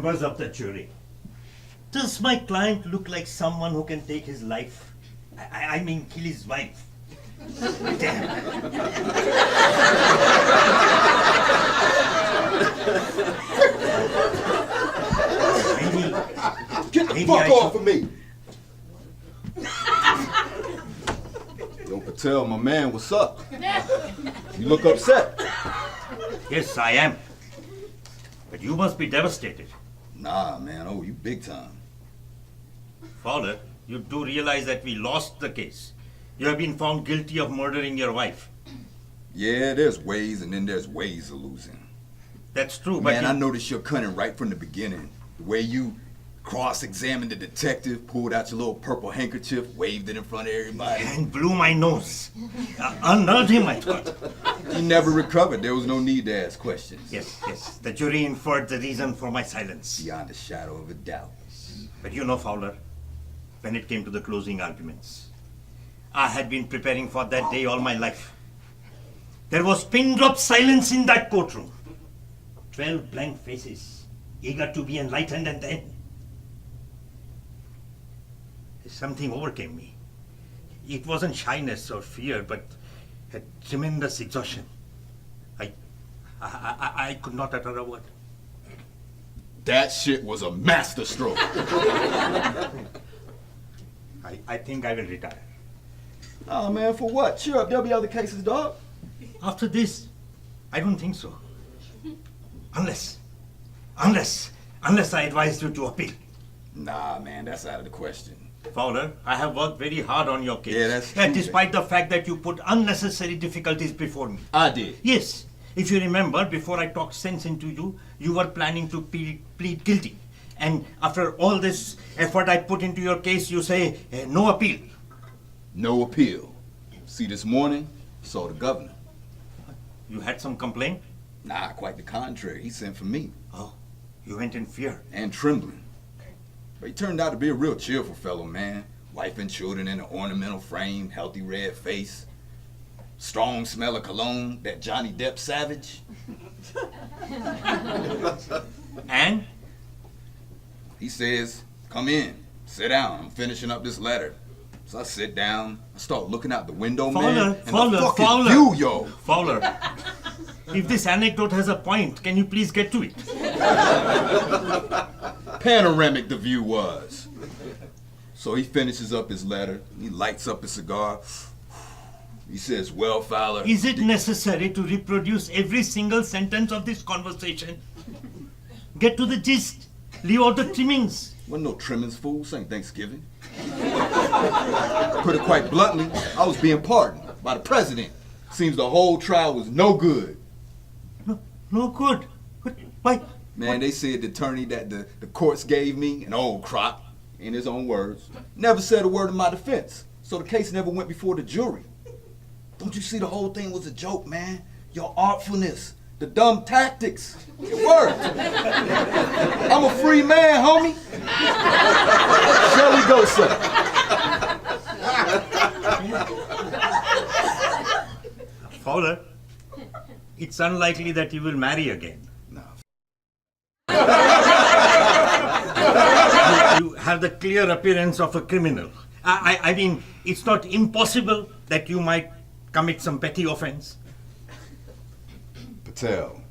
members of the jury. Does my client look like someone who can take his life? I mean, kill his wife. Damn. Get the fuck off of me! Yo, Patel, my man, what's up? You look upset. Yes, I am. But you must be devastated. Nah, man, oh, you big time. Fowler, you do realize that we lost the case. You have been found guilty of murdering your wife. Yeah, there's ways and then there's ways of losing. That's true, but man, I noticed your cunning right from the beginning. The way you cross-examined the detective, pulled out your little purple handkerchief, waved it in front of everybody. And blew my nose. Unnerved him, I thought. He never recovered. There was no need to ask questions. Yes. The jury inferred the reason for my silence. Beyond a shadow of a doubt. But you know, Fowler, when it came to the closing arguments, I had been preparing for that day all my life. There was pin-drop silence in that courtroom. 12 blank faces, eager to be enlightened, and then something overcame me. It wasn't shyness or fear, but a tremendous exhaustion. I could not utter a word. That shit was a masterstroke. I think I will retire. Oh, man, for what? Cheer up, there'll be other cases, dog. After this, I don't think so. Unless I advise you to appeal. Nah, man, that's out of the question. Fowler, I have worked very hard on your case. Yeah, that's true. Despite the fact that you put unnecessary difficulties before me. I did. Yes. If you remember, before I talked sense into you, you were planning to plead guilty. And after all this effort I put into your case, you say, no appeal. No appeal. See, this morning, saw the governor. You had some complaint? Nah, quite the contrary. He sent for me. Oh, you went in fear. And trembling. But he turned out to be a real cheerful fellow, man. Wife and children in an ornamental frame, healthy red face. Strong smell of cologne, that Johnny Depp savage. And? He says, come in, sit down, I'm finishing up this letter. So I sit down, I start looking out the window, man. Fowler. View, yo. Fowler, if this anecdote has a point, can you please get to it? Panoramic the view was. So he finishes up his letter, he lights up his cigar. He says, well, Fowler. Is it necessary to reproduce every single sentence of this conversation? Get to the gist. Leave out the trimmings. Wasn't no trimmings, fool. This ain't Thanksgiving. Put it quite bluntly, I was being pardoned by the president. Seems the whole trial was no good. No good? Why? Man, they said the attorney that the courts gave me, an old crock, in his own words, never said a word in my defense. So the case never went before the jury. Don't you see the whole thing was a joke, man? Your artfulness, the dumb tactics, it worked. I'm a free man, homie. Shall we go, sir? Fowler, it's unlikely that you will marry again. No. You have the clear appearance of a criminal. I mean, it's not impossible that you might commit some petty offense. Patel,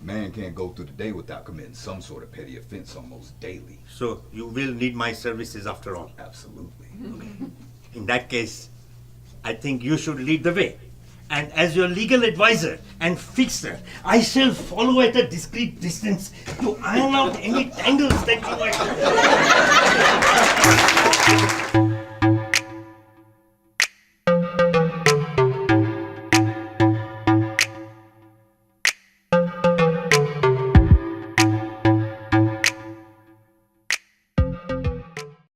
man can't go through the day without committing some sort of petty offense almost daily. So you will need my services after all. Absolutely. Okay. In that case, I think you should lead the way. And as your legal advisor and fixer, I shall follow at a discreet distance to iron out any tangles that you might have.